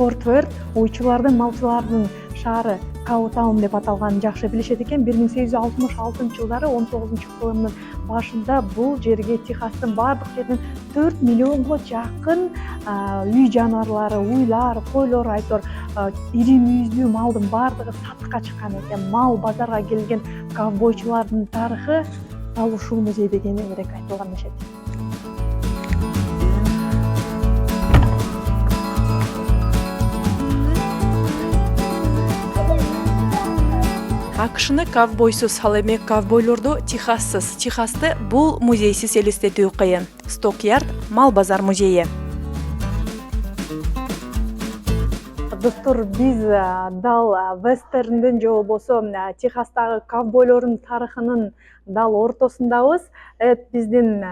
Форт Уэрт уйчулардын, малчылардын шаары Каутаун деп аталганын жакшы билишет экен. 1866-жылдары 19-кылымдын башында бул жерге Техастын бардык жеринен 4 миллионго жакын үй жаныбарлары, уйлар, койлор, айтор ири мүйүздүү малдын бардыгы сатыкка чыккан экен. Мал базарга келген ковбойчулардын тарыхы дал ушул музейде кеңирээк айтылган дешет. АКШны ковбойсуз ал эми ковбойлорду Техассыз, Техасты бул музейсиз элестетүү кыйын. Сток-Ярд мал базар музейи. Достор, биз дал вестерндин же болбосо Техастагы ковбойлордун тарыхынын дал ортосундабыз. Биздин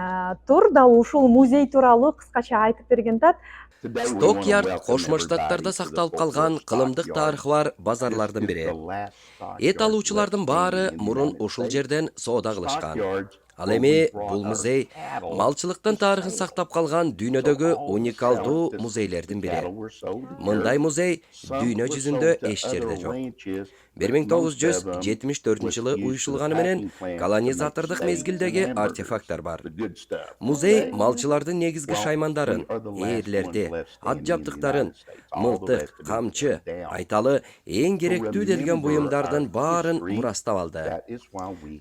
тур дал ушул музей тууралуу кыскача айтып берген тат. Сток-Ярд Кошмо Штаттарда сакталып калган кылымдык тарыхы бар базарлардын бири. Эт алуучулардын баары мурун ушул жерден соода кылышкан. Ал эми бул музей малчылыктын тарыхын сактап калган дүйнөдөгү уникалдуу музейлердин бири. Мындай музей дүйнө жүзүндө эч жерде жок. 1974-жылы уюшулганы менен колонизатордук мезгилдеги артефакттар бар. Музей малчылардын негизги шаймандарын, ээрлерди, ат жабдыктарын, мылтык, камчы, айталы эң керектүү делген буюмдардын баарын мурастап алды.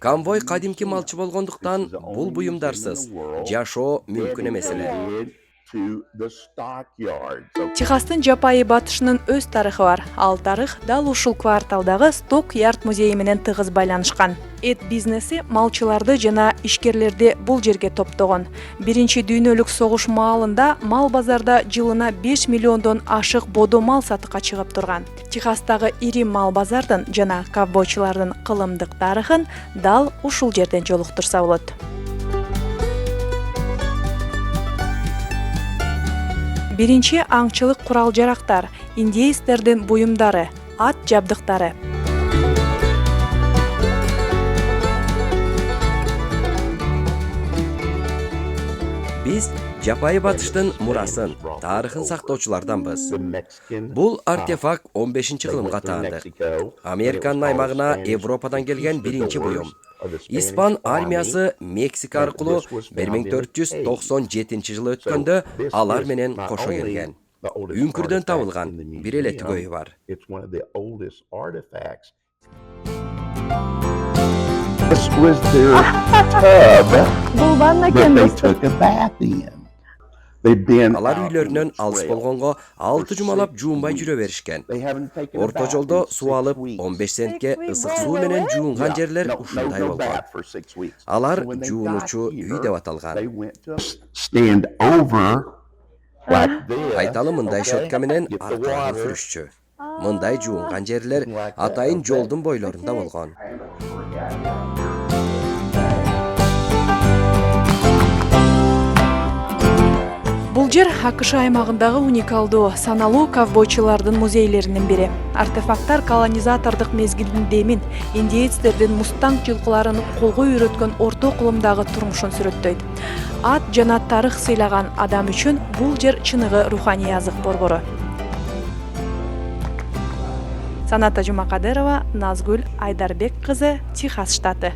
Конвой кадимки малчы болгондуктан бул буюмдарсыз жашоо мүмкүн эмес эле. Техастын жапайы батышынын өз тарыхы бар. Ал тарых дал ушул кварталдагы Сток-Ярд музейи менен тыгыз байланышкан. Эт бизнеси малчыларды жана ишкерлерди бул жерге топтогон. Биринчи дүйнөлүк согуш маалында мал базарда жылына 5 миллиондон ашык бодо мал сатыкка чыгып турган. Техастагы ири мал базардын жана ковбойчулардын кылымдык тарыхын дал ушул жерден жолуктурса болот. Биринчи аңчылык курал-жарактар, индейцтердин буюмдары, ат жабдыктары. Биз жапайы батыштын мурасын, тарыхын сактоочуларданбыз. Бул артефакт 15-кылымга таандык. Американын аймагына Европадан келген биринчи буюм. Испан армиясы Мексика аркылуу 1497-жылы өткөндө алар менен кошо келген. Үңкүрдөн табылган бир эле түгөйү бар. Бул ванна экен достор. Алар үйлөрүнөн алыс болгонго 6 жумалап жуунбай жүрө беришкен. Орто жолдо суу алып 15 центке ысык суу менен жуунган жерлер ушундай болгон. Алар жуунучу үй деп аталган. Айталы мындай щетка менен аркага сүрүшчү. Мындай жуунган жерлер атайын жолдун бойлорунда болгон. Бул жер АКШ аймагындагы уникалдуу саналуу ковбойчулардын музейлеринин бири. Артефакттар колонизатордук мезгилдин демин, индейцтердин мустанг жылкыларын колго үйрөткөн орто кылымдагы турмушун сүрөттөйт. Ат жана тарых сыйлаган адам үчүн бул жер чыныгы руханий азык борбору. Саната Жумакадырова, Назгүл Айдарбек кызы, Техас штаты.